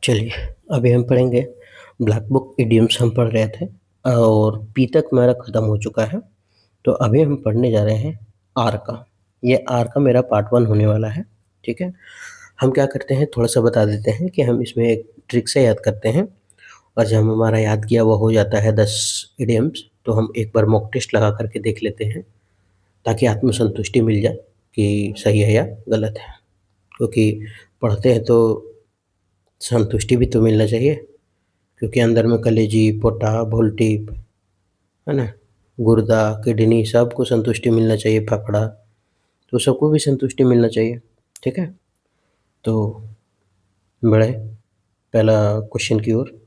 चलिए, अभी हम पढ़ेंगे ब्लैक बुक इडियम्स हम पढ़ रहे थे और पी तक मेरा ख़त्म हो चुका है। तो अभी हम पढ़ने जा रहे हैं आर का। ये आर का मेरा पार्ट 1 होने वाला है, ठीक है? हम क्या करते हैं थोड़ा-सा बता देते हैं कि हम इसमें एक ट्रिक से याद करते हैं और जब हमारा याद किया हुआ हो जाता है 10 इडियम्स तो हम एक बार मॉक टेस्ट लगा कर के देख लेते हैं, ताकि आत्मसंतुष्टि मिल जाए कि सही है या गलत है। क्योंकि पढ़ते हैं तो संतुष्टि भी तो मिलना चाहिए। क्योंकि अंदर में कलेजी, पोटा, भोल्टी, है ना? गुर्दा, किडनी सबको संतुष्टि मिलना चाहिए, फेफड़ा, तो सबको भी संतुष्टि मिलना चाहिए, ठीक है? तो बढ़े पहला क्वेश्चन की ओर।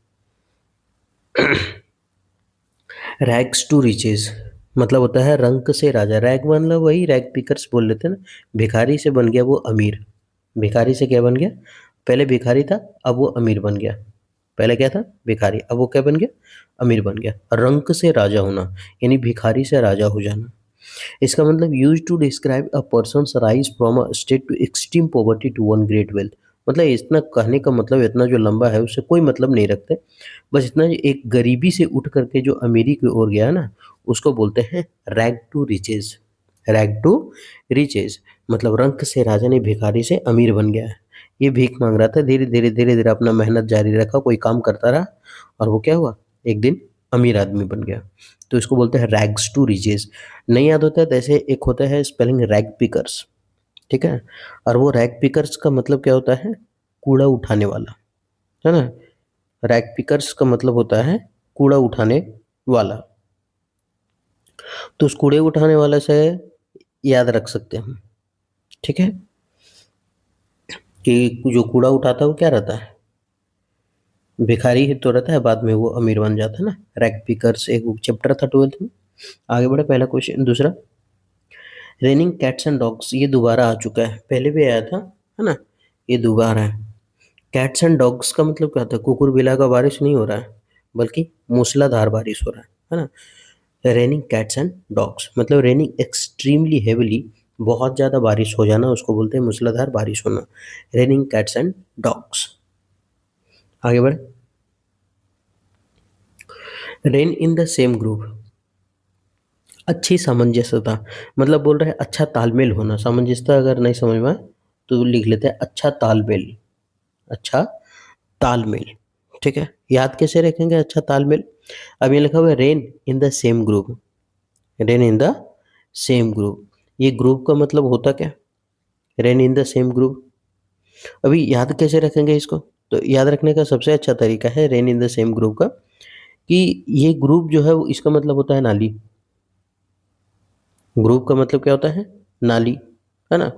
रैग्स टू रिचेज़ मतलब होता है रंक से राजा। रैग मतलब वही रैग पिकर्स बोल लेते हैं ना, भिखारी से बन गया वो अमीर। भिखारी से क्या बन गया? पहले भिखारी था, अब वो अमीर बन गया। पहले क्या था? भिखारी, अब वो क्या बन गया? अमीर बन गया। रंक से राजा होना यानी भिखारी से राजा हो जाना। इसका मतलब used to describe a person's rise from a state to extreme poverty to one great wealth. मतलब इतना कहने का मतलब इतना जो लंबा है उससे कोई मतलब नहीं रखते। बस इतना एक गरीबी से उठ करके जो अमीरी की ओर गया ना, उसको बोलते हैं रैग टू रिचेज़। रैग टू रिचेज़ मतलब रंक से राजा ने भिखारी से अमीर बन गया है। ये भीख माँग रहा था, धीरे-धीरे अपना मेहनत जारी रखा, कोई काम करता रहा और वो क्या हुआ? एक दिन अमीर आदमी बन गया। तो इसको बोलते हैं रैग्स टू रिचेज़। नहीं याद होता है तो ऐसे एक होता है स्पेलिंग रैग पिकर्स, ठीक है? और वो रैग पिकर्स का मतलब क्या होता है? कूड़ा उठाने वाला, है ना? रैग पिकर्स का मतलब होता है कूड़ा उठाने वाला। तो उस कूड़े उठाने वाले से याद रख सकते हैं हम, ठीक है? कि जो कूड़ा उठाता है वो क्या रहता है? भिखारी ही तो रहता है, बाद में वो अमीर बन जाता है ना। रैग पिकर्स एक चैप्टर था 12th में। आगे बढ़े, पहला क्वेश्चन। दूसरा, रेनिंग कैट्स एंड डॉग्स ये दोबारा आ चुका है, पहले भी आया था, है ना? ये दोबारा है। कैट्स एंड डॉग्स का मतलब क्या होता है? कुकुर बिल्ला का बारिश नहीं हो रहा है, बल्कि मूसलाधार बारिश हो रहा है ना? रेनिंग कैट्स एंड डॉग्स मतलब रेनिंग एक्सट्रीमली हेविली, बहुत ज़्यादा बारिश हो जाना उसको बोलते हैं मूसलाधार बारिश होना। Raining cats and dogs. आगे बढ़े। Rain in the same group अच्छी सामंजस्यता मतलब बोल रहे हैं अच्छा तालमेल होना। सामंजस्यता अगर नहीं समझ में आए तो लिख लेते हैं अच्छा तालमेल। अच्छा तालमेल, ठीक है? याद कैसे रखेंगे अच्छा तालमेल? अब ये लिखा हुआ है rain in the same group. Rain in the same group, ये ग्रुप का मतलब होता क्या? Rain in the same group. अभी याद कैसे रखेंगे इसको? तो याद रखने का सबसे अच्छा तरीका है rain in the same group का, कि ये ग्रुप जो है वो इसका मतलब होता है नाली। ग्रुप का मतलब क्या होता है? नाली, है ना?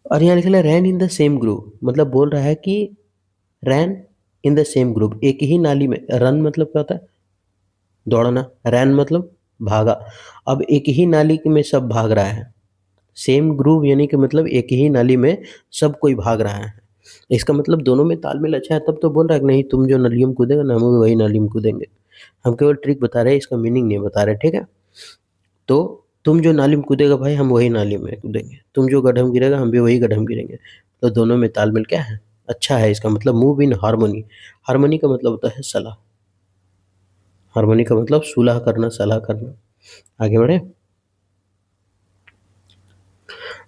और यहाँ लिखा है रैन इन द सेम ग्रुप मतलब बोल रहा है कि रैन इन द सेम ग्रुप एक ही नाली में। रन मतलब क्या होता है? दौड़ना। रैन मतलब भागा। अब एक ही नाली में सब भाग रहा है। सेम ग्रुव यानी कि मतलब एक ही नाली में सब कोई भाग रहा है। इसका मतलब दोनों में तालमेल अच्छा है, तब तो बोल रहा है कि नहीं तुम जो नालियों में कूदेगा ना हम भी वही नाली में कूदेंगे। हम केवल ट्रिक बता रहे हैं, इसका मीनिंग नहीं बता रहे, ठीक है? तो तुम जो नाली में कूदेगा भाई हम वही नाली में कूदेंगे, तुम जो गड्ढे में गिरेगा हम भी वही गड्ढे में गिरेंगे। तो दोनों में तालमेल क्या है? अच्छा है। इसका मतलब मूव इन हार्मनी। हार्मनी का मतलब होता है सलाह। हार्मनी का मतलब सुलह करना, सलाह करना। आगे बढ़े।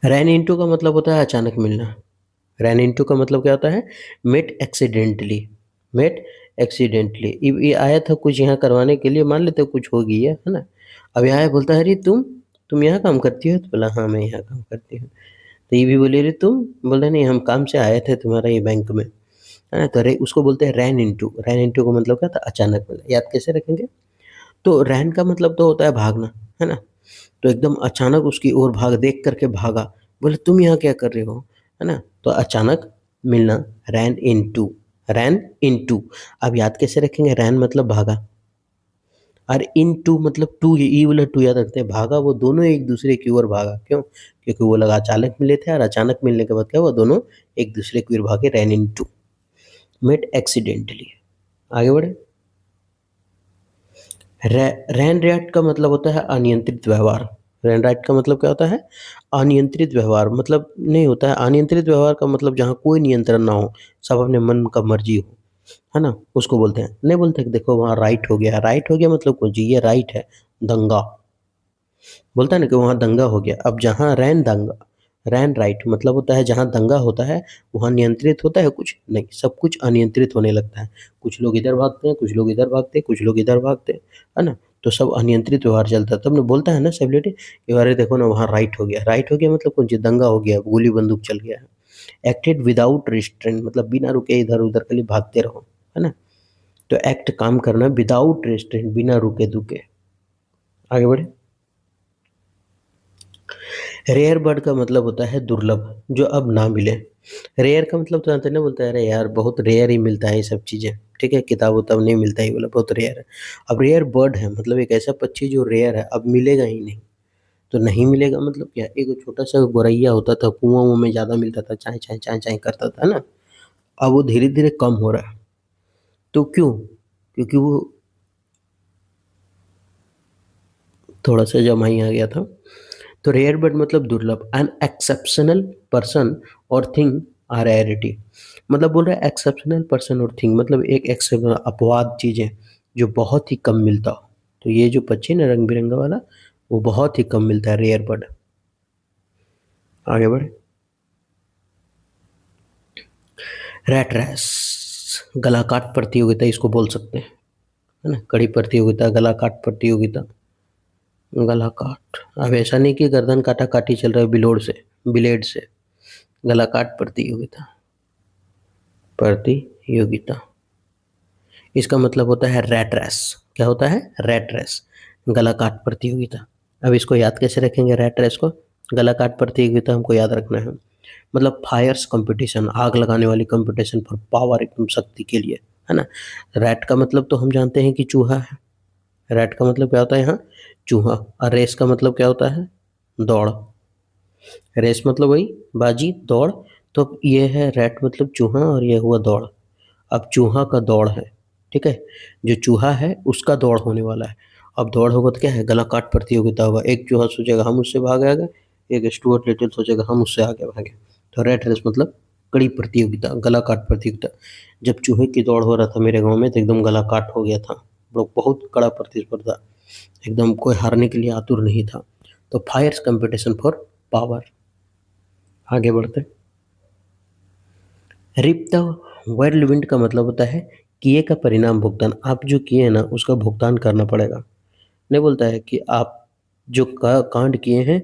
रैन इनटू का मतलब होता है अचानक मिलना। रैन इनटू का मतलब क्या होता है? Met accidentally. Met accidentally. ये आया था कुछ यहाँ करवाने के लिए, मान लेते कुछ हो गई है ना? अब यहाँ आया बोलता है अरे तुम यहाँ काम करती हो? तो बोला हाँ मैं यहाँ काम करती हूँ। तो ये भी बोली अरे तुम? बोला नहीं हम काम से आए थे तुम्हारा ये बैंक में, है ना? तो उसको बोलते हैं रैन इनटू। रैन इनटू का मतलब क्या था? अचानक मिला। याद कैसे रखेंगे? तो रैन का मतलब तो होता है भागना, है ना? तो एकदम अचानक उसकी ओर भाग, देख करके भागा। बोले तुम यहाँ क्या कर रहे हो, है ना? तो अचानक मिलना, रैन इनटू। Ran into. अब याद कैसे रखेंगे? रैन मतलब भागा और इनटू मतलब टू, ई वाला टू याद रखते हैं। भागा वो दोनों एक दूसरे की ओर भागा। क्यों? क्योंकि वो लोग अचानक मिले थे और अचानक मिलने के बाद क्या हुआ? दोनों एक दूसरे की ओर भागे। Ran into, met accidentally. आगे बढ़े। रैन रैट का मतलब होता है अनियंत्रित व्यवहार। रेन राइट का मतलब क्या होता है? अनियंत्रित व्यवहार, मतलब नहीं होता है। अनियंत्रित व्यवहार का मतलब जहाँ कोई नियंत्रण ना हो, सब अपने मन का मर्जी हो, है ना? उसको बोलते हैं। नहीं बोलते कि देखो वहाँ राइट हो गया मतलब कुछ ये राइट है, दंगा। बोलता है ना कि वहाँ दंगा हो गया। अब जहाँ रैन राइट मतलब होता है जहाँ दंगा होता है, वहाँ नियंत्रित होता है कुछ? नहीं, सब कुछ अनियंत्रित होने लगता है। कुछ लोग इधर भागते हैं, कुछ लोग इधर भागते हैं, कुछ लोग इधर भागते हैं, है ना? तो सब अनियंत्रित व्यवहार चलता है। तब ना बोलता है ना सेलिब्रिटी कि अरे देखो ना वहाँ राइट हो गया मतलब कौन चीज़ दंगा हो गया, गोली बंदूक चल गया है। एक्टेड विदाउट रिस्ट्रेंट मतलब बिना रुके इधर-उधर खाली भागते रहो, है ना? तो एक्ट काम करना विदाउट रिस्ट्रेंट, बिना रुके-दुके। आगे बढ़े। रेयर बर्ड का मतलब होता है दुर्लभ, जो अब ना मिले। रेयर का मतलब तो जानते हैं ना, बोलता है अरे यार बहुत रेयर ही मिलता है ये सब चीज़ें, ठीक है? किताब-उताब नहीं मिलता है ये वाला, बहुत रेयर है। अब रेयर बर्ड है मतलब एक ऐसा पक्षी जो रेयर है, अब मिलेगा ही नहीं। तो नहीं मिलेगा मतलब क्या? एक छोटा-सा गौरैया होता था, कुआँ-वूँ में ज़्यादा मिलता था, चाय, चाय, चाय, चाय करता था, है ना? अब वो धीरे-धीरे कम हो रहा है। तो क्यों? क्योंकि वो थोड़ा-सा जमाई आ गया था। तो रेयर बर्ड मतलब दुर्लभ, एन एक्सेप्शनल पर्सन और थिंग आर रेयरिटी। मतलब बोल रहा है एक्सेप्शनल पर्सन और थिंग मतलब एक एक्सेप्शनल अपवाद चीज़ें जो बहुत ही कम मिलता हो। तो ये जो पक्षी ना रंग बिरंगा वाला, वो बहुत ही कम मिलता है, रेयर बर्ड। आगे बढ़े। रैट रेस, गला काट प्रतियोगिता इसको बोल सकते हैं, है ना? कड़ी प्रतियोगिता, गला काट प्रतियोगिता। गला काट, अब ऐसा नहीं कि गर्दन काटा काटी चल रहा है ब्लेड से। गला काट प्रतियोगिता, प्रतियोगिता इसका मतलब होता है रैट रेस। क्या होता है? रैट रेस, गला काट प्रतियोगिता। अब इसको याद कैसे रखेंगे रैट रेस को? गला काट प्रतियोगिता हमको याद रखना है। मतलब फायर्स कंपटीशन, आग लगाने वाली कंपटीशन फॉर पावर, एकदम शक्ति के लिए, है ना? रैट का मतलब तो हम जानते हैं कि चूहा है। रैट का मतलब क्या होता है यहाँ? चूहा। और रेस का मतलब क्या होता है? दौड़। रेस मतलब वही बाजी, दौड़। तो ये है रैट मतलब चूहा और ये हुआ दौड़। अब चूहा का दौड़ है, ठीक है? जो चूहा है उसका दौड़ होने वाला है। अब दौड़ होगा तो क्या है? गला काट प्रतियोगिता होगा। एक चूहा सोचेगा हम उससे भागे आगे, एक स्टुअर्ट लिटिल सोचेगा हम उससे आगे भागे। तो रैट रेस मतलब कड़ी प्रतियोगिता, गला काट प्रतियोगिता। जब चूहे की दौड़ हो रहा था मेरे गाँव में तो एकदम गला काट हो गया था। लोग बहुत कड़ा प्रतिस्पर्धा, एकदम कोई हारने के लिए आतुर नहीं था। तो फायर्स कंपटीशन फॉर पावर। आगे बढ़ते। रिप द व्हिर्लविंड का मतलब होता है किए का परिणाम भुगतान। आप जो किए हैं ना उसका भुगतान करना पड़ेगा। नहीं बोलता है कि आप जो कांड किए हैं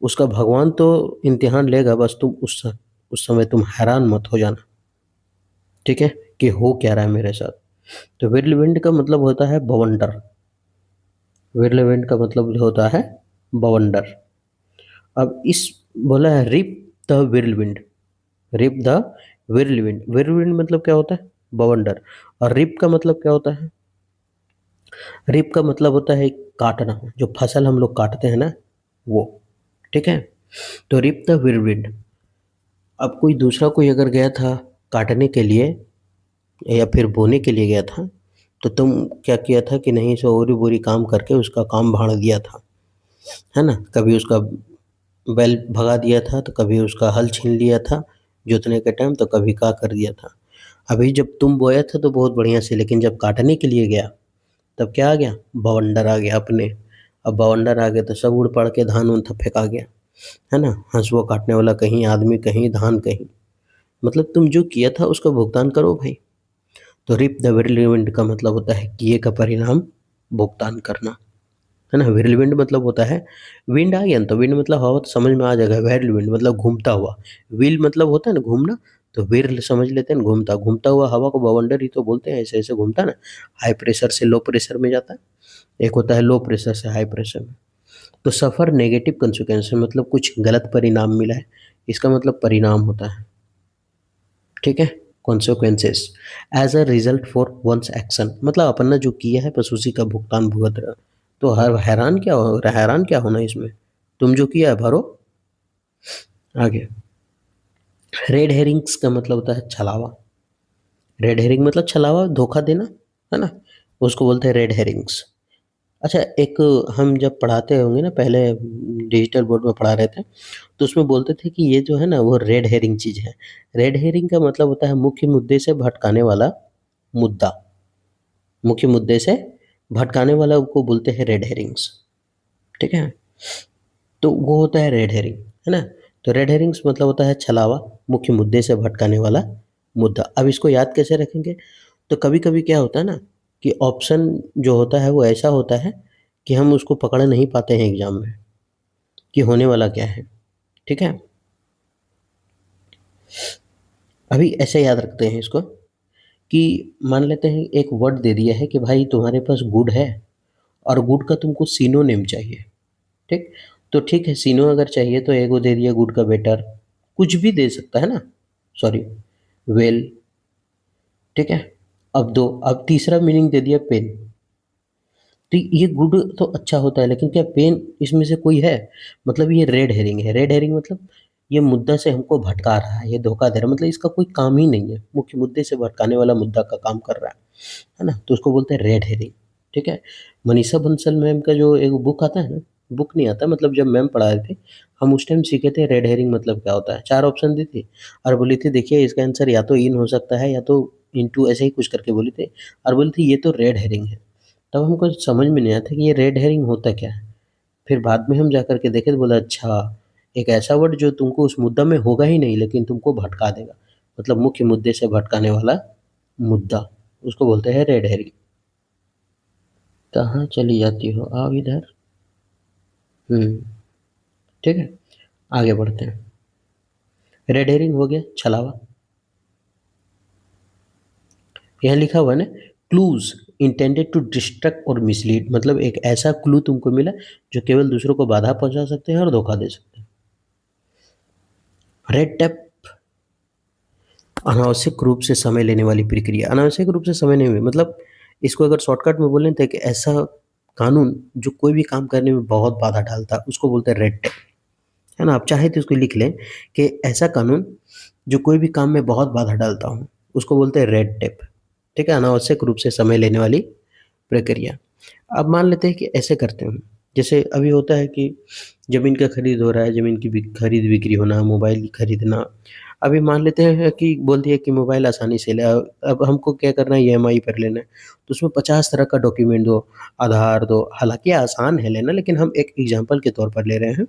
उसका भगवान तो इम्तिहान लेगा, बस तुम उस समय तुम हैरान मत हो जाना, ठीक है? कि हो क्या रहा है मेरे साथ। तो व्हिर्लविंड का मतलब होता है बवंडर। व्हिर्लविंड का मतलब होता है बवंडर। अब इस बोला है रिप द व्हिर्लविंड, रिप द व्हिर्लविंड। व्हिर्लविंड मतलब क्या होता है? बवंडर। और रिप का मतलब क्या होता है? रिप का मतलब होता है काटना, जो फसल हम लोग काटते हैं ना वो, ठीक है? तो रिप द व्हिर्लविंड। अब कोई दूसरा कोई अगर गया था काटने के लिए या फिर बोने के लिए गया था, तो तुम क्या किया था कि नहीं सो ओरी बोरी काम करके उसका काम भाड़ दिया था, है ना? कभी उसका बैल भगा दिया था तो कभी उसका हल छीन लिया था जोतने के टाइम, तो कभी का कर दिया था। अभी जब तुम बोया था तो बहुत बढ़िया से, लेकिन जब काटने के लिए गया तब क्या आ गया? बवंडर आ गया अपने। अब बवंडर आ गया तो सब उड़ पड़ के धान उन सब फेंका गया, है ना? हंसुआ काटने वाला कहीं, आदमी कहीं, धान कहीं। मतलब तुम जो किया था उसका भुगतान करो भाई। तो रिप द व्हिर्लविंड का मतलब होता है किए का परिणाम भुगतान करना, है ना? व्हिर्लविंड मतलब होता है विंड आ गया ना, तो विंड मतलब हवा तो समझ में आ जाएगा। व्हिर्लविंड मतलब घूमता हुआ। व्हील मतलब होता है ना घूमना, तो व्हिर्ल समझ लेते हैं ना घूमता, घूमता हुआ हवा को बवंडर ही तो बोलते हैं। ऐसे ऐसे घूमता है ना, हाई प्रेशर से लो प्रेशर में जाता है, एक होता है लो प्रेशर से हाई प्रेशर में। तो सफ़र नेगेटिव कंसिक्वेंस मतलब कुछ गलत परिणाम मिला है, इसका मतलब परिणाम होता है, ठीक है? Consequences as a result for one's action मतलब अपन ने जो किया है बस उसी का भुगतान भुगत रहा। तो हर हैरान क्या होना इसमें? तुम जो किया है भरो। आगे। रेड हेरिंग्स का मतलब होता है छलावा। रेड हेरिंग मतलब छलावा, धोखा देना, है ना? उसको बोलते हैं रेड हेरिंग्स। अच्छा, एक हम जब पढ़ाते होंगे ना पहले, डिजिटल बोर्ड में पढ़ा रहे थे, तो उसमें बोलते थे कि ये जो है ना वो रेड हेरिंग चीज़ है। रेड हेरिंग का मतलब होता है मुख्य मुद्दे से भटकाने वाला मुद्दा। मुख्य मुद्दे से भटकाने वाला को बोलते हैं रेड हेरिंग्स, ठीक है? तो वो होता है रेड हेरिंग, है ना? तो रेड हेरिंग्स मतलब होता है छलावा, मुख्य मुद्दे से भटकाने वाला मुद्दा। अब इसको याद कैसे रखेंगे? तो कभी-कभी क्या होता है ना कि ऑप्शन जो होता है वो ऐसा होता है कि हम उसको पकड़ नहीं पाते हैं एग्ज़ाम में कि होने वाला क्या है, ठीक है? अभी ऐसे याद रखते हैं इसको कि मान लेते हैं एक वर्ड दे दिया है कि भाई तुम्हारे पास गुड है और गुड का तुमको सिनोनिम चाहिए, ठीक? तो ठीक है, सिनो अगर चाहिए तो एगो दे दिया गुड का बेटर, कुछ भी दे सकता है ना, सॉरी, वेल, ठीक है? अब तीसरा मीनिंग दे दिया पेन। तो ये गुड तो अच्छा होता है, लेकिन क्या पेन इसमें से कोई है? मतलब ये रेड हेरिंग है। रेड हेरिंग मतलब ये मुद्दा से हमको भटका रहा है, ये धोखा दे रहा है, मतलब इसका कोई काम ही नहीं है, मुख्य मुद्दे से भटकाने वाला मुद्दा का काम कर रहा है ना? तो उसको बोलते हैं रेड हेरिंग, ठीक है? मनीषा बंसल मैम का जो एक बुक आता है ना, बुक नहीं आता, मतलब जब मैम पढ़ा रहे थे, हम उस टाइम सीखे थे रेड हेरिंग मतलब क्या होता है। 4 ऑप्शन दी थी और बोली थी देखिए इसका आंसर या तो इन हो सकता है या तो इंटू, ऐसे ही कुछ करके बोली थी और बोली थी ये तो रेड हेरिंग है। तब हमको समझ में नहीं आया था कि ये रेड हेरिंग होता क्या है? फिर बाद में हम जाकर के देखे तो बोला अच्छा, एक ऐसा वर्ड जो तुमको उस मुद्दा में होगा ही नहीं लेकिन तुमको भटका देगा। मतलब मुख्य मुद्दे से भटकाने वाला मुद्दा, उसको बोलते हैं रेड हेरिंग। कहाँ चली जाती हो? आओ इधर। हुँ, ठीक है? आगे बढ़ते हैं। रेड हेरिंग हो गया छलावा। यहाँ लिखा हुआ है ना, क्लूज़ इंटेंडेड टू डिस्ट्रैक्ट और मिसलीड, मतलब एक ऐसा क्लू तुमको मिला जो केवल दूसरों को बाधा पहुँचा सकते हैं और धोखा दे सकते हैं। रेड टेप अनावश्यक रूप से समय लेने वाली प्रक्रिया। अनावश्यक रूप से समय नहीं हुई, मतलब इसको अगर शॉर्टकट में बोलें तो एक ऐसा कानून जो कोई भी काम करने में बहुत बाधा डालता है, उसको बोलते हैं रेड टेप, है ना? आप चाहें तो इसको लिख लें कि ऐसा कानून जो कोई भी काम में बहुत बाधा डालता हो, उसको बोलते हैं रेड टेप, ठीक है? अनावश्यक रूप से समय लेने वाली प्रक्रिया। अब मान लेते हैं कि ऐसे करते हैं, जैसे अभी होता है कि ज़मीन का खरीद हो रहा है, ज़मीन की खरीद बिक्री होना, मोबाइल खरीदना। अभी मान लेते हैं कि बोल दिया कि मोबाइल आसानी से ले आओ, अब हमको क्या करना है, ईएमआई पर लेना है, तो उसमें 50 तरह का डॉक्यूमेंट दो, आधार दो, हालाँकि आसान है लेना, लेकिन हम एक एग्ज़ाम्पल के तौर पर ले रहे हैं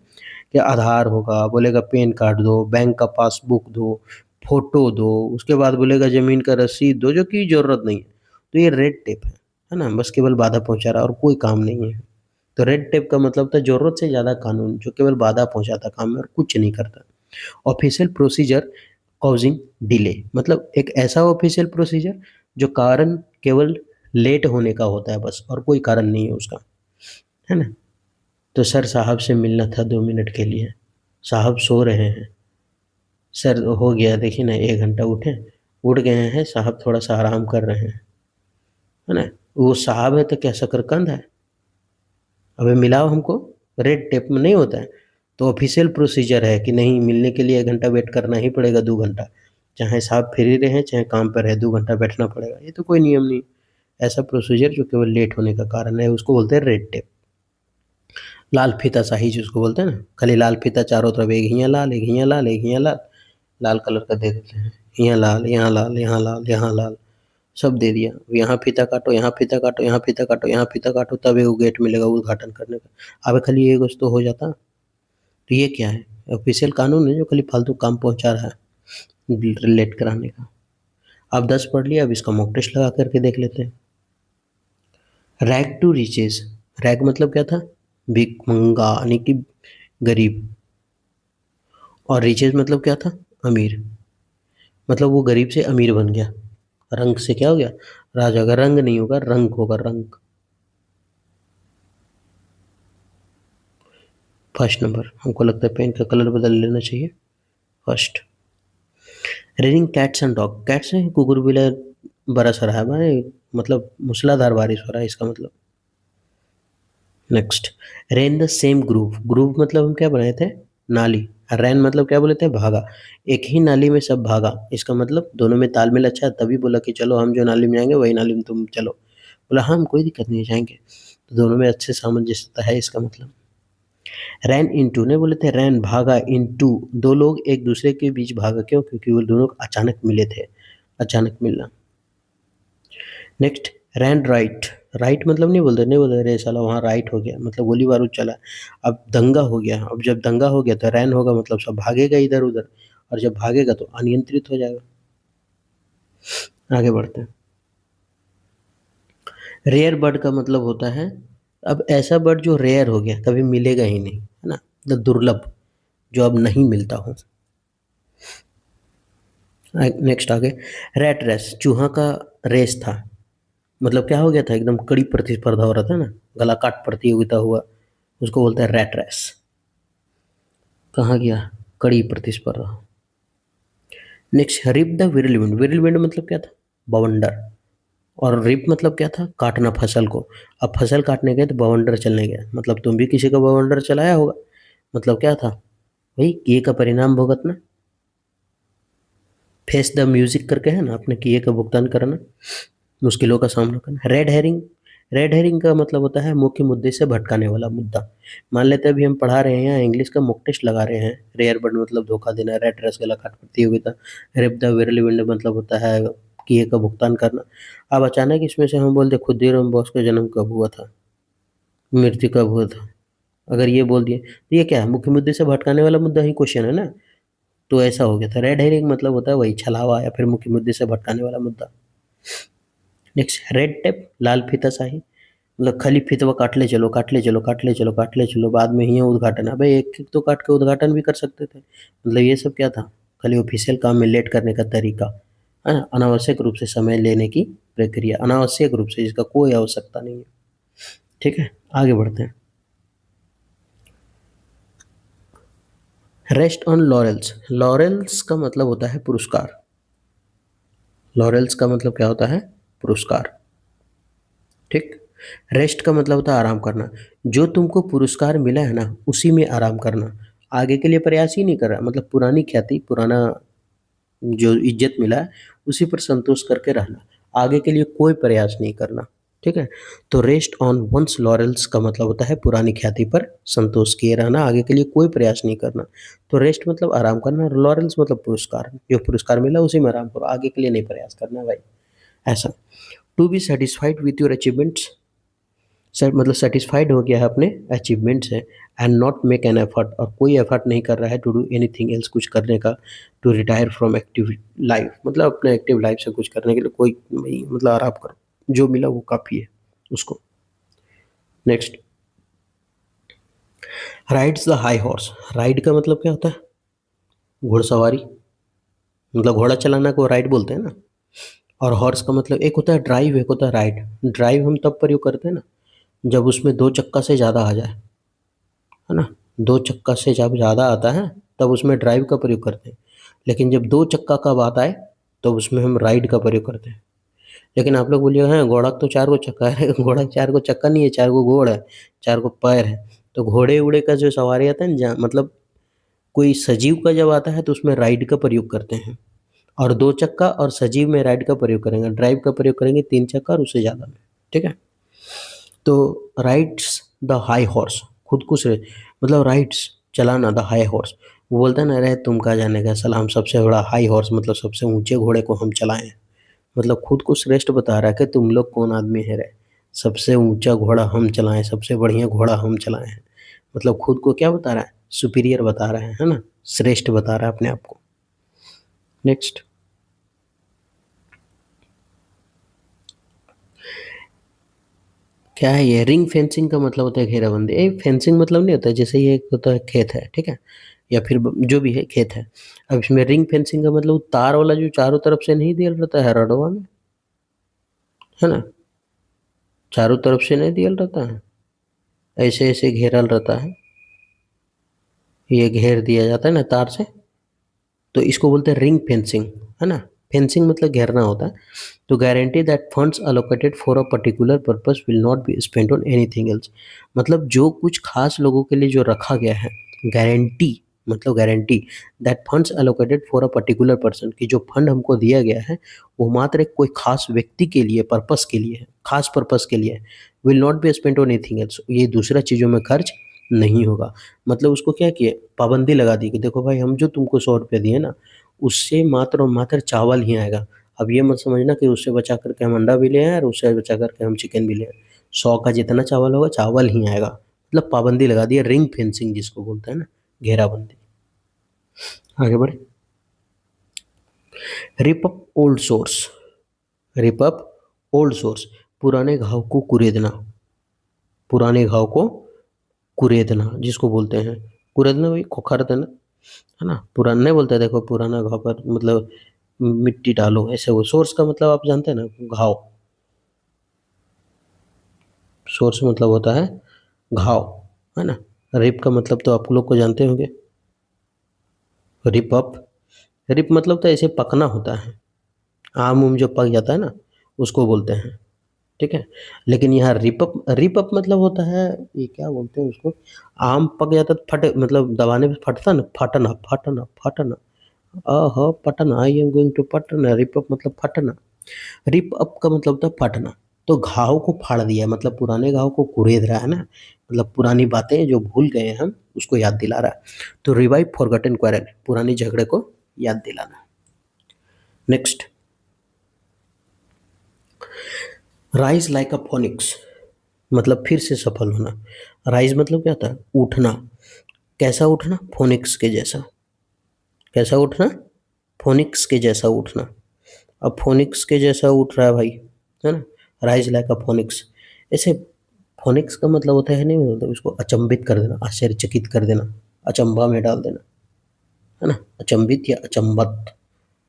कि आधार होगा, बोलेगा पैन कार्ड दो, बैंक का पासबुक दो, फ़ोटो दो, उसके बाद बोलेगा ज़मीन का रसीद दो, जो कि ज़रूरत नहीं है। तो ये रेड टेप है ना? बस केवल बाधा पहुँचा रहा है और कोई काम नहीं है। तो रेड टेप का मतलब था ज़रूरत से ज़्यादा कानून जो केवल बाधा पहुँचाता काम में और कुछ नहीं करता। ऑफ़िशियल प्रोसीजर कॉज़िंग डिले, मतलब एक ऐसा ऑफ़िशियल प्रोसीजर जो कारण केवल लेट होने का होता है बस, और कोई कारण नहीं है उसका, है ना? तो सर साहब से मिलना था 2 मिनट के लिए, साहब सो रहे हैं। सर हो गया देखिए ना 1 घंटा उठे, उठ गए हैं, साहब थोड़ा-सा आराम कर रहे हैं, है ना? वो साहब है तो क्या शकरकंद है? अबे मिलाओ हमको, रेड टेप में नहीं होता है। तो ऑफ़िशियल प्रोसीजर है कि नहीं, मिलने के लिए 1 घंटा वेट करना ही पड़ेगा, 2 घंटा। चाहे साहब फ्री रहें, चाहे काम पे रहे, 2 घंटा बैठना पड़ेगा। ये तो कोई नियम नहीं। ऐसा प्रोसीजर जो केवल लेट होने का कारण है, उसको बोलते हैं रेड टेप। लाल फीताशाही जिसको बोलते हैं ना, खाली लाल फीता चारों तरफ, एक हियाँ लाल, एक हियाँ लाल, एक हियाँ लाल, लाल कलर का दे देते हैं। हियाँ लाल, यहाँ लाल, यहाँ लाल, यहाँ लाल, सब दे दिया। यहाँ फीता काटो, यहाँ फीता काटो, यहाँ फीता काटो, यहाँ फीता काटो, तब एगो गेट मिलेगा उद्घाटन करने का। अबे खाली एगो से तो हो जाता। तो ये क्या है? ऑफ़िशियल कानून है जो खाली फालतू काम पहुँचा रहा है लेट कराने का। अब 10 पढ़ लिया, अब इसका मॉक टेस्ट लगा करके देख लेते हैं। रैग टू रिचेज़, रैग मतलब क्या था? भिखमंगा यानी कि गरीब, और रिचेज़ मतलब क्या था? अमीर। मतलब वो गरीब से अमीर बन गया। रंक से क्या हो गया? राजा का रंग नहीं होगा, रंक होगा, रंक। फर्स्ट नंबर, हमको लगता है पेन का कलर बदल लेना चाहिए। First. Raining cats and dog, cats हैं, कुकुर बिल्ला बरस रहा है भाई, मतलब मूसलाधार बारिश हो रहा है इसका मतलब। Next, rain the same groove, groove मतलब हम क्या बनाए थे? नाली। रैन मतलब क्या बोले थे? भागा। एक ही नाली में सब भागा, इसका मतलब दोनों में तालमेल अच्छा है, तभी बोला कि चलो हम जो नाली में जाएंगे वही नाली में तुम चलो। बोला हाँ, हम कोई दिक्कत नहीं है, जाएंगे। तो दोनों में अच्छे सामंजस्यता है इसका मतलब। रैन इनटू नहीं बोले थे, रैन भागा, इनटू दो लोग एक दूसरे के बीच भागा, क्यों? क्योंकि वो दोनों अचानक मिले थे, अचानक मिलना। नेक्स्ट, रैन राइट, राइट मतलब नहीं बोलते रे साला वहाँ राइट हो गया, मतलब गोली बारूद चला। अब दंगा हो गया, अब जब दंगा हो गया तो रैन होगा मतलब सब भागेगा इधर उधर, और जब भागेगा तो अनियंत्रित हो जाएगा। आगे बढ़ते हैं। रेयर बर्ड का मतलब होता है, अब ऐसा बर्ड जो रेयर हो गया, कभी मिलेगा ही नहीं, है ना, मतलब दुर्लभ, जो अब नहीं मिलता हो। नेक्स्ट आगे, रैट रेस, चूहा का रेस था, मतलब क्या हो गया था, एकदम कड़ी प्रतिस्पर्धा हो रहा था ना, गला काट प्रतियोगिता हुआ, उसको बोलते हैं रैट रेस। कहाँ गया, कड़ी प्रतिस्पर्धा। नेक्स्ट, रिप द विरलविंड, विरलविंड मतलब क्या था, बवंडर, और रिप मतलब क्या था, काटना फसल को। अब फसल काटने गए तो बवंडर चलने गया, मतलब तुम भी किसी का बवंडर चलाया होगा, मतलब क्या था भाई, किए का परिणाम भुगतना। फेस द म्यूजिक करके है ना, अपने किए का भुगतान करना, मुश्किलों का सामना करना। रेड हेरिंग, रेड हेरिंग का मतलब होता है मुख्य मुद्दे से भटकाने वाला मुद्दा। मान लेते हैं अभी हम पढ़ा रहे हैं, इंग्लिश का मॉक टेस्ट लगा रहे हैं, रेयर बर्ड मतलब धोखा देना, रेड रेस गला काट प्रतियोगिता, रेप द विरल मतलब होता है किए का भुगतान करना। अब अचानक इसमें से हम बोल दे खुदीराम बोस का जन्म कब हुआ था, मृत्यु कब हुआ था, अगर ये बोल दिए तो ये क्या है, मुख्य मुद्दे से भटकाने वाला मुद्दा ही क्वेश्चन है ना, तो ऐसा हो गया था। रेड हेरिंग मतलब होता है वही छलावा या फिर मुख्य मुद्दे से भटकाने वाला मुद्दा। नेक्स्ट, रेड टेप, लाल फीताशाही, मतलब खाली फीतवा काट ले चलो, काट ले चलो, काट ले चलो, काट ले चलो, बाद में ही उद्घाटन। अबे एक एक तो काट के उद्घाटन भी कर सकते थे, मतलब ये सब क्या था, खाली ऑफिशियल काम में लेट करने का तरीका, है ना, अनावश्यक रूप से समय लेने की प्रक्रिया, अनावश्यक रूप से, जिसका कोई आवश्यकता नहीं है। ठीक है, आगे बढ़ते हैं। रेस्ट ऑन लॉरेल्स, लॉरेल्स का मतलब होता है पुरस्कार, लॉरेल्स का मतलब क्या होता है, पुरस्कार। ठीक, रेस्ट का मतलब होता है आराम करना, जो तुमको पुरस्कार मिला है ना उसी में आराम करना, आगे के लिए प्रयास ही नहीं कर रहा, मतलब पुरानी ख्याति, पुराना जो इज्जत मिला है उसी पर संतोष करके रहना, आगे के लिए कोई प्रयास नहीं करना। ठीक है, तो रेस्ट ऑन वंस लॉरेल्स का मतलब होता है पुरानी ख्याति पर संतोष किए रहना, आगे के लिए कोई प्रयास नहीं करना। तो रेस्ट मतलब आराम करना, लॉरेल्स मतलब पुरस्कार, जो पुरस्कार मिला उसी में आराम करो, आगे के लिए नहीं प्रयास करना भाई, ऐसा। To be satisfied with your achievements, sir मतलब सेटिस्फाइड हो गया है अपने अचीवमेंट से, and not make an effort, और कोई एफर्ट नहीं कर रहा है टू डू एनीथिंग एल्स, कुछ करने का, to retire from active life, मतलब अपने एक्टिव लाइफ से कुछ करने के लिए कोई नहीं, मतलब आराम करो, जो मिला वो काफ़ी है उसको। Next, rides the high horse, ride का मतलब क्या होता है, घुड़सवारी, मतलब घोड़ा चलाना को राइड बोलते हैं ना, और हॉर्स का मतलब एक होता है ड्राइव, एक होता है राइड। ड्राइव हम तब प्रयोग करते हैं ना जब उसमें दो चक्का से ज़्यादा आ जाए, है ना, दो चक्का से जब ज़्यादा आता है तब उसमें ड्राइव का प्रयोग करते हैं, लेकिन जब दो चक्का का बात आए तो उसमें हम राइड का प्रयोग करते हैं। लेकिन आप लोग बोलिए हैं घोड़ा तो चार गो चक्का है, घोड़ा चार गो चक्का नहीं है, चार गो घोड़ है, चार गो पैर है। तो घोड़े उड़े का जो सवारी आता है ना, मतलब कोई सजीव का जब आता है तो उसमें राइड का प्रयोग करते हैं, और दो चक्का और सजीव में राइड का प्रयोग करेंगे, ड्राइव का प्रयोग करेंगे तीन चक्का और उससे ज़्यादा में। ठीक है, तो राइड्स द हाई हॉर्स, खुद को से मतलब राइड्स चलाना, द हाई हॉर्स, वो बोलता है ना, अरे तुम कहाँ जाने का साला, हम सबसे बड़ा हाई हॉर्स मतलब सबसे ऊंचे घोड़े को हम चलाएं, मतलब खुद को श्रेष्ठ बता रहा है कि तुम लोग कौन आदमी है रे, सबसे ऊंचा घोड़ा हम चलाएं, सबसे बढ़िया घोड़ा हम चलाएं, मतलब खुद को क्या बता रहा है, सुपीरियर बता रहा है ना, श्रेष्ठ बता रहा है अपने आप को। नेक्स्ट, क्या है ये, रिंग फेंसिंग का मतलब होता है घेराबंदी। फेंसिंग मतलब नहीं होता है, जैसे ये एक होता है खेत है, ठीक है, या फिर जो भी है खेत है। अब इसमें रिंग फेंसिंग का मतलब तार वाला जो चारों तरफ से नहीं दिया रहता है रडवा में, है ना, चारों तरफ से नहीं दिया रहता है, ऐसे ऐसे घेरल रहता है, ये घेर दिया जाता है ना तार से, तो इसको बोलते हैं रिंग फेंसिंग, है ना। फेंसिंग मतलब घेरना होता है। तो guarantee that funds allocated for a particular purpose will not be spent on anything else, मतलब जो कुछ खास लोगों के लिए जो रखा गया है, गारंटी मतलब guarantee that funds allocated for a particular person, कि जो फंड हमको दिया गया है वो मात्र एक कोई खास व्यक्ति के लिए, पर्पस के लिए है, खास पर्पस के लिए है, will not be spent on anything else, ये दूसरा चीज़ों में खर्च नहीं होगा। मतलब उसको क्या किया, पाबंदी लगा दी कि देखो भाई हम जो तुमको 100 रुपये दिए ना, उससे मात्र और मात्र चावल ही आएगा। अब ये मत समझना कि उससे बचा करके हम अंडा भी ले आए और उससे बचा करके हम चिकन भी ले आए। 100 का जितना चावल होगा चावल ही आएगा। मतलब पाबंदी लगा दी है, रिंग फेंसिंग जिसको बोलते हैं ना, घेराबंदी। आगे बढ़े। Rip up old source, rip up old source, पुराने घाव को कुरेदना, पुराने घाव को कुरेदना जिसको बोलते हैं। कुरेदना वही खोखर देना है ना, पुराना नहीं बोलते, देखो पुराना घाव पर मतलब मिट्टी डालो, ऐसे। वो सोर्स का मतलब आप जानते हैं ना, घाव। सोर्स मतलब होता है घाव, है ना। रिप का मतलब तो आप लोग को जानते होंगे, रिप अप। रिप मतलब तो ऐसे पकना होता है, आम उम जो पक जाता है ना, उसको बोलते हैं, ठीक है। लेकिन यहाँ रिप अप मतलब होता है, ये क्या बोलते हैं उसको, आम पक जाता तो फटे, मतलब दबाने पे फटता ना, फटना फटना फटना, Patna, I am going to Patna, rip up मतलब फटना। रिप अप का मतलब था फटना। तो घाव को फाड़ दिया, मतलब पुराने घाव को कुरेद रहा है ना, मतलब पुरानी बातें जो भूल गए हम उसको याद दिला रहा है। तो रिवाइव फॉरगॉटन क्वारल, पुरानी झगड़े को याद दिलाना। Next, rise like a phoenix, मतलब फिर से सफल होना। राइज मतलब क्या था, उठना। कैसा उठना, फोनिक्स के जैसा। कैसा उठना, फोनिक्स के जैसा उठना। अब फोनिक्स के जैसा उठ रहा है भाई, है ना, राइज लाइक अ फोनिक्स। ऐसे फोनिक्स का मतलब होता है नहीं, मतलब उसको अचंभित कर देना, आश्चर्यचकित कर देना, अचंभा में डाल देना, है ना। अचंभित या अचंबत,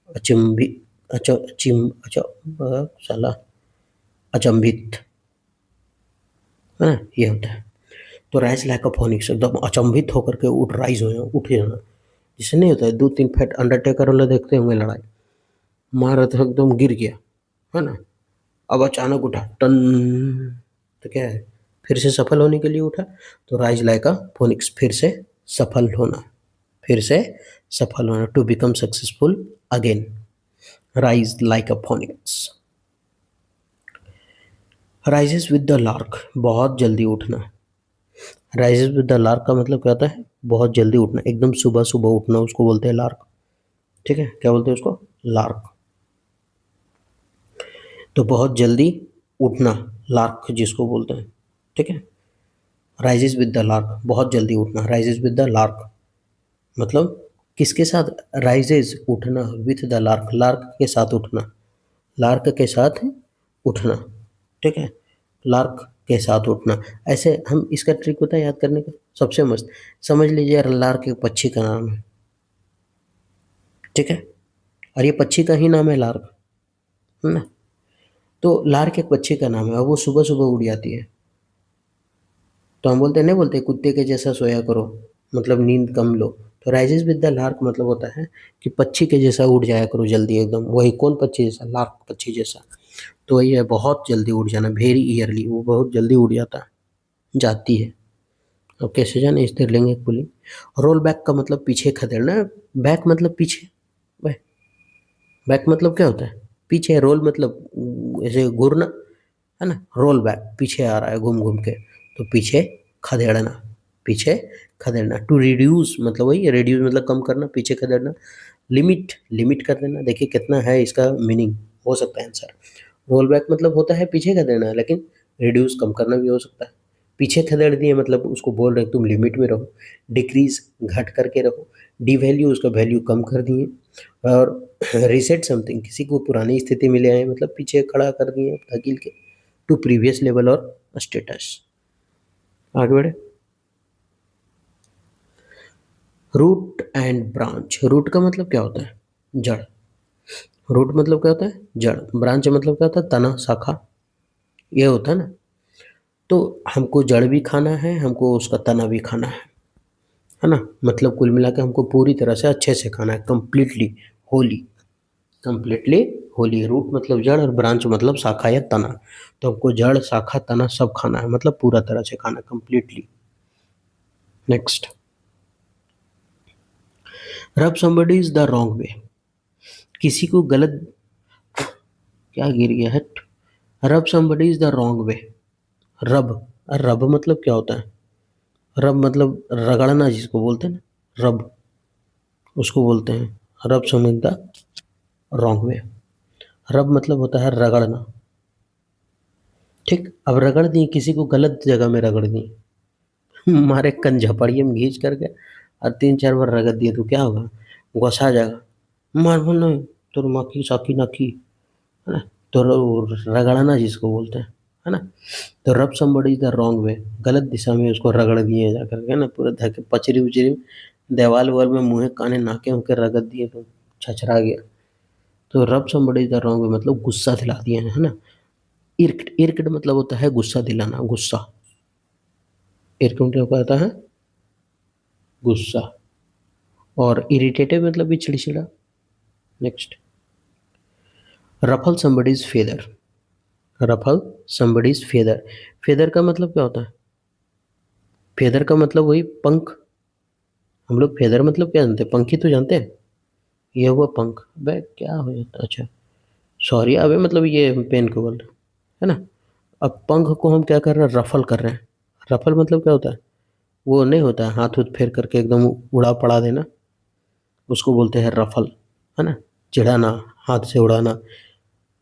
अचंभित, साला अचंभित, है ना, ये होता है। तो राइज लाइक अ फोनिक्स, एकदम अचंभित होकर के उठ जाना। जिससे नहीं होता है, 2-3 फैट अंडरटेकर वाला देखते होंगे लड़ाई, मारा तो एकदम गिर गया, है ना, अब अचानक उठा टन, तो क्या है, फिर से सफल होने के लिए उठा। तो राइज लाइक अ फोनिक्स, फिर से सफल होना, फिर से सफल होना, to become successful again, rise like a phoenix. Rises with the lark, बहुत जल्दी उठना। राइजेस विद द लार्क का मतलब क्या होता है, बहुत जल्दी उठना, एकदम सुबह सुबह उठना, उसको बोलते हैं लार्क, ठीक है। क्या बोलते हैं उसको, लार्क। तो बहुत जल्दी उठना, लार्क जिसको बोलते हैं, ठीक है। राइजेस विद द लार्क, बहुत जल्दी उठना, राइजेस विद द लार्क, मतलब किसके साथ, राइजेस उठना, विथ द लार्क, लार्क के साथ उठना, लार्क के साथ उठना, ठीक है। लार्क के साथ उठना। ऐसे हम, इसका ट्रिक होता है याद करने का, सबसे मस्त। समझ लीजिए यार, लार्क एक पक्षी का नाम है, ठीक है, और ये पक्षी का ही नाम है लार्क, है ना। तो लार्क एक पक्षी का नाम है और वो सुबह सुबह उड़ जाती है। तो हम बोलते हैं, नहीं बोलते कुत्ते के जैसा सोया करो, मतलब नींद कम लो। तो राइजेस विद द लार्क मतलब होता है कि पक्षी के जैसा उड़ जाया करो जल्दी एकदम। वही कौन पक्षी जैसा, लार्क पक्षी जैसा। तो वही है, बहुत जल्दी उड़ जाना, वेरी ईयरली, वो बहुत जल्दी उड़ जाता है, जाती है। अब कैसे जाने, स्त्रीलिंग एक पुल्लिंग। रोल बैक का मतलब पीछे खदेड़ना, बैक मतलब पीछे, बैक मतलब क्या होता है, पीछे। रोल मतलब ऐसे घूरना, है ना, रोल बैक, पीछे आ रहा है घूम घूम के, तो पीछे खदेड़ना, पीछे खदेड़ना। टू रिड्यूस मतलब वही, रिड्यूस मतलब कम करना, पीछे खदेड़ना। लिमिट, लिमिट कर देना। देखिए कितना है इसका मीनिंग, हो सकता है आंसर। रोल बैक मतलब होता है पीछे खदेड़ना, लेकिन रिड्यूस कम करना भी हो सकता है। पीछे खदेड़ दिए मतलब उसको बोल रहे तुम लिमिट में रहो। डिक्रीज, घट करके रहो। डी वैल्यू, उसका वैल्यू कम कर दिए। और रीसेट समथिंग, किसी को पुरानी स्थिति में ले आए, मतलब पीछे खड़ा कर दिए धकेल के, टू प्रीवियस लेवल और स्टेटस। आगे बढ़े। रूट एंड ब्रांच, रूट का मतलब क्या होता है, जड़। रूट मतलब क्या होता है, जड़। ब्रांच मतलब क्या होता है, तना, शाखा, ये होता है ना। तो हमको जड़ भी खाना है, हमको उसका तना भी खाना है ना। मतलब कुल मिला के हमको पूरी तरह से अच्छे से खाना है, completely holy, completely holy. Root मतलब जड़ और ब्रांच मतलब शाखा या तना। तो हमको जड़, शाखा, तना सब खाना है, मतलब पूरा तरह से खाना, कंप्लीटली। नेक्स्ट, रब somebody is the wrong way, किसी को गलत, क्या गिर गया है, रब somebody is the wrong way, रब। रब मतलब क्या होता है? रब मतलब रगड़ना जिसको बोलते हैं ना, रब, उसको बोलते हैं रब समझदा रॉन्ग वे। रब मतलब होता है रगड़ना। ठीक, अब रगड़ दी, किसी को गलत जगह में रगड़ दी, मारे कन झपड़िए में घींच करके और 3-4 बार रगड़ दिए तो क्या होगा? गोसा जाएगा, मार बोल तोर मक्खी साकी नाकी, है ना? तो रगड़ना जिसको बोलते हैं, है ना? तो रब समबडी द रॉन्ग वे, गलत दिशा में उसको रगड़ दिए जा करके ना, पूरे धके पचरी उचरी देवाल ववाल में मुँहे काने नाके उनके रगड़ दिए तो छछरा गया। तो रब समबडी द रॉन्ग वे मतलब गुस्सा दिला दिए, है ना? इर्क्ड, इर्क्ड मतलब होता है गुस्सा दिलाना, गुस्सा। इर्क्ड मतलब क्या होता है? गुस्सा। और इरिटेटेड मतलब भी चिड़चिड़ा। Next, ruffle somebody's feather. Ruffle somebody's feather. Feather का मतलब क्या होता है? फेदर का मतलब वही पंख। हम लोग फेदर मतलब क्या जानते हैं? पंखी तो जानते हैं। ये हुआ पंख। अबे क्या हो जाता, अच्छा सॉरी, अबे मतलब ये पेन को बोल रहे हैं, है ना? अब पंख को हम क्या कर रहे हैं? रफल कर रहे हैं। रफल मतलब क्या होता है? वो नहीं होता है हाथ उथ फेर करके एकदम उड़ा पड़ा देना, उसको बोलते हैं रफल, है ना? चिढ़ाना, हाथ से उड़ाना।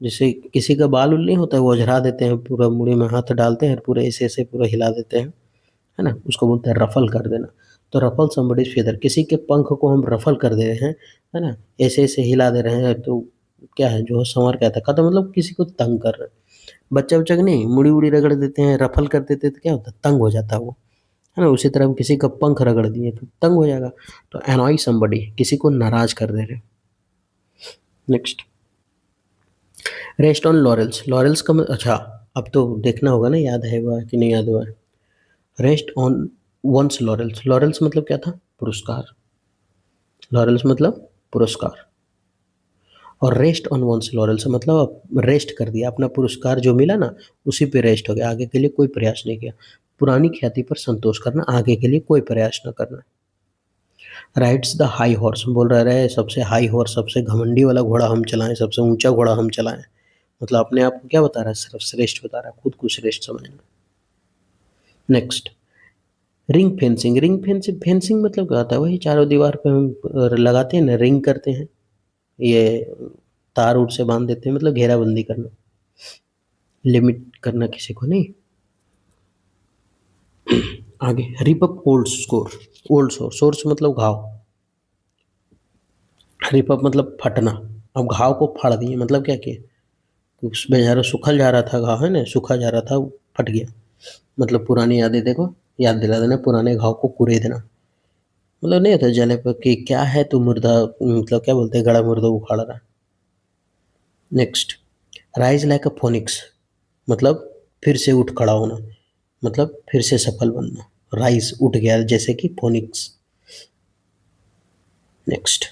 जैसे किसी का बाल उल नहीं होता है, वो झरा देते हैं, पूरा मुड़ी में हाथ डालते हैं, पूरे ऐसे ऐसे पूरा हिला देते हैं, है ना? उसको बोलते हैं रफल कर देना। तो रफल समबडीज फेदर, किसी के पंख को हम रफल कर दे रहे हैं, है ना? ऐसे ऐसे हिला दे रहे हैं तो क्या है, जो संवर कहता है खत्म, मतलब किसी को तंग कर रहे हैं। बच्चा उच्चा को नहीं मुड़ी उड़ी रगड़ देते हैं, रफल कर देते हैं, तो क्या होता है? तंग हो जाता है वो, है ना? उसी तरह हम किसी का पंख रगड़ दिए तो तंग हो जाएगा। तो एनॉय समबडी, किसी को नाराज कर दे रहे हैं। Next, rest on laurels. Laurels का अच्छा, अब तो देखना होगा ना, याद है वह कि नहीं याद हुआ है। Rest on one's laurels. Laurels मतलब क्या था? पुरस्कार। लॉरेल्स मतलब पुरस्कार। और रेस्ट ऑन वंस लॉरेल्स मतलब अब रेस्ट कर दिया, अपना पुरस्कार जो मिला ना उसी पे रेस्ट हो गया, आगे के लिए कोई प्रयास नहीं किया। पुरानी ख्याति पर संतोष करना, आगे के लिए कोई प्रयास न करना। राइड्स द हाई हॉर्स, बोल रहा है सबसे हाई हॉर्स, सबसे घमंडी वाला घोड़ा हम चलाएं, सबसे ऊंचा घोड़ा हम चलाएं। मतलब अपने आप को क्या बता रहा है? सिर्फ श्रेष्ठ बता रहा है, खुद को श्रेष्ठ समझना। Next, ring fencing. Ring fencing, fencing मतलब क्या होता है? वही चारों दीवार पे हम लगाते हैं ना, रिंग करते हैं, ये तार उर से बांध देते हैं, मतलब घेराबंदी करना, लिमिट करना किसी को नहीं। आगे, rip up old score. Old सोर, सोर्स मतलब घाव, रिप अप मतलब फटना। अब घाव को फाड़ दिए, मतलब क्या किए? उसमें जा रहा, सूखल जा रहा था घाव, है ना, सूखा जा रहा था, वो फट गया। मतलब पुरानी यादें देखो, याद दिला देना, पुराने घाव को कुरेदना देना। मतलब नहीं होता जले पर कि क्या है तू मुर्दा, मतलब क्या बोलते हैं, गड़ा मुर्दा उखाड़ रहा। Next, rise like a phoenix मतलब फिर से उठ खड़ा होना, मतलब फिर से सफल बनना। राइज उठ गया, जैसे कि phoenix. Next,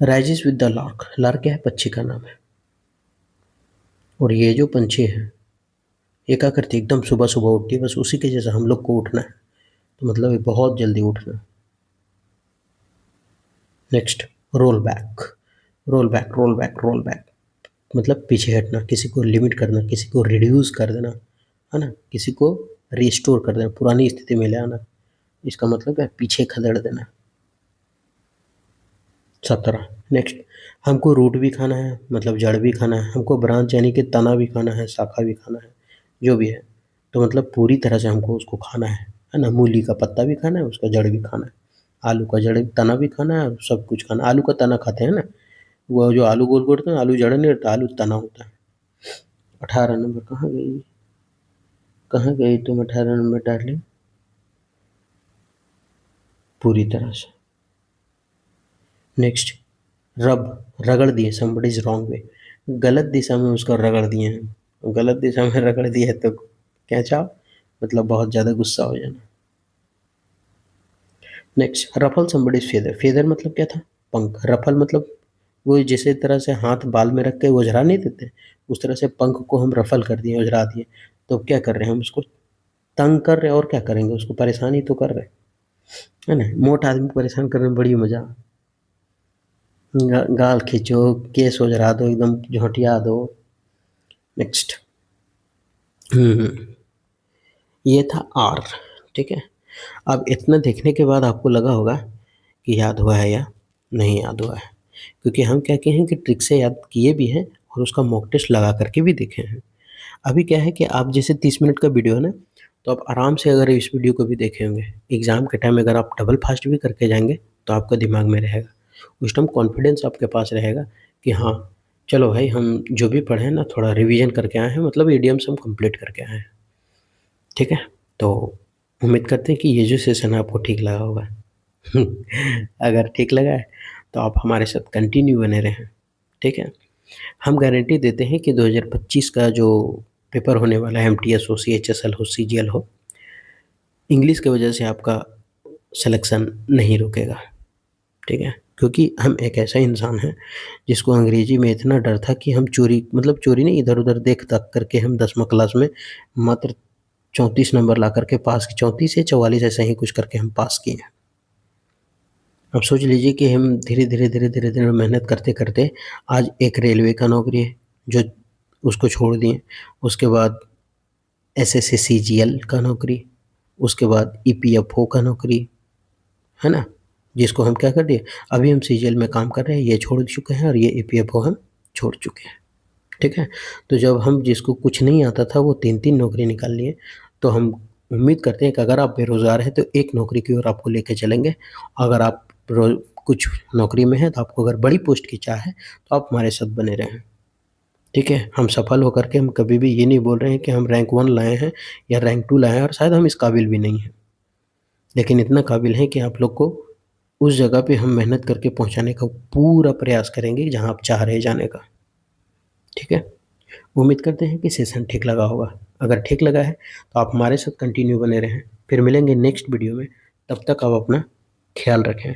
rises with the lark. Lark क्या है? पक्षी का नाम है। और ये जो पंछी है ये क्या करती है? एकदम सुबह सुबह उठती है, बस उसी के जैसा हम लोग को उठना है, तो मतलब ये बहुत जल्दी उठना है। Next, roll back. Roll back, roll back, roll back मतलब पीछे हटना, किसी को लिमिट करना, किसी को रिड्यूस कर देना, है ना? किसी को रिस्टोर कर देना, पुरानी स्थिति में ले आना। इसका मतलब है पीछे खदेड़ देना। 17, नेक्स्ट, हमको रूट भी खाना है, मतलब जड़ भी खाना है, हमको ब्रांच यानी कि तना भी खाना है, शाखा भी खाना है, जो भी है, तो मतलब पूरी तरह से हमको उसको खाना है ना? मूली का पत्ता भी खाना है, उसका जड़ भी खाना है, आलू का जड़ तना भी खाना है, सब कुछ खाना है। आलू का तना खाते हैं ना, वो जो आलू गोल गोल होता है, आलू जड़ नहीं होता, आलू तना होता है। 18 नंबर कहाँ गई? कहाँ गई तुम 18 नंबर डार्लिंग? पूरी तरह से। नेक्स्ट, रब, रगड़ दिए, समबडी इज रॉन्ग वे, गलत दिशा में उसको रगड़ दिए हैं, गलत दिशा में रगड़ दिए तो क्या चाहो, मतलब बहुत ज़्यादा गुस्सा हो जाना। Next, ruffle somebody is feather. Feather मतलब क्या था? पंख। रफल मतलब वो जिस तरह से हाथ बाल में रख के उजरा नहीं देते, उस तरह से पंख को हम रफल कर दिए, उजरा दिए। तो क्या कर रहे हैं? हम उसको तंग कर रहे हैं, और क्या करेंगे? उसको परेशान ही तो कर रहे हैं, है ना? मोट आदमी को परेशान करने में बड़ी मजा। गाल खींचो, केस उजरा दो, एकदम झोंटिया दो, नेक्स्ट। ये था आर, ठीक है। अब इतना देखने के बाद आपको लगा होगा कि याद हुआ है या नहीं याद हुआ है, क्योंकि हम क्या किए हैं कि ट्रिक से याद किए भी हैं और उसका मॉक टेस्ट लगा करके भी देखे हैं। अभी क्या है कि आप जैसे 30 मिनट का वीडियो है ना, तो आप आराम से अगर इस वीडियो को भी देखे होंगे, एग्ज़ाम के टाइम अगर आप डबल फास्ट भी करके जाएँगे, तो आपका दिमाग में रहेगा। उस टाइम कॉन्फिडेंस आपके पास रहेगा कि हाँ, चलो भाई हम जो भी पढ़े हैं ना थोड़ा रिवीजन करके आए हैं, मतलब इडियम्स हम कंप्लीट करके आए हैं। ठीक है? तो उम्मीद करते हैं कि ये जो सेशन है आपको ठीक लगा होगा। अगर ठीक लगा है, तो आप हमारे साथ कंटिन्यू बने रहें, ठीक है? हम गारंटी देते हैं कि 2025 का जो पेपर होने वाला है, एमटीएस हो, सीएचएसएल हो, सीजीएल हो, इंग्लिश की वजह से आपका सिलेक्शन नहीं रुकेगा, ठीक है? क्योंकि हम एक ऐसा इंसान हैं, जिसको अंग्रेजी में इतना डर था कि हम चोरी, मतलब चोरी नहीं, इधर-उधर देख-दाख करके हम 10वीं क्लास में मात्र 34 नंबर ला करके पास, 34 या 44 ऐसा ही कुछ करके हम पास किए हैं। अब सोच लीजिए कि हम धीरे-धीरे मेहनत करते-करते आज एक रेलवे का नौकरी है, जो उसको छोड़ दिए। उसके बाद एसएससी सीजीएल का नौकरी, उसके बाद ईपीएफओ का नौकरी, है ना? जिसको हम क्या कर दिए, अभी हम सीजीएल में काम कर रहे हैं, ये छोड़ चुके हैं और ये ईपीएफओ हम छोड़ चुके हैं, ठीक है? तो जब हम, जिसको कुछ नहीं आता था वो 3-3 नौकरी निकाल लिए, तो हम उम्मीद करते हैं कि अगर आप बेरोज़गार हैं तो एक नौकरी की ओर आपको लेके चलेंगे। अगर आप रो कुछ नौकरी में हैं, तो आपको अगर बड़ी पोस्ट की चाह है, तो आप हमारे साथ बने रहें, ठीक है? हम सफल होकर के हम कभी भी ये नहीं बोल रहे हैं कि हम रैंक 1 लाए हैं या रैंक 2 लाए हैं, और शायद हम इस काबिल भी नहीं हैं। लेकिन इतना काबिल हैं कि आप लोग को उस जगह पे हम मेहनत करके पहुँचाने का पूरा प्रयास करेंगे जहाँ आप चाह रहे जाने का, ठीक है? उम्मीद करते हैं कि सेशन ठीक लगा होगा। अगर ठीक लगा है, तो आप हमारे साथ कंटिन्यू बने रहें। फिर मिलेंगे नेक्स्ट वीडियो में, तब तक आप अपना ख़्याल रखें।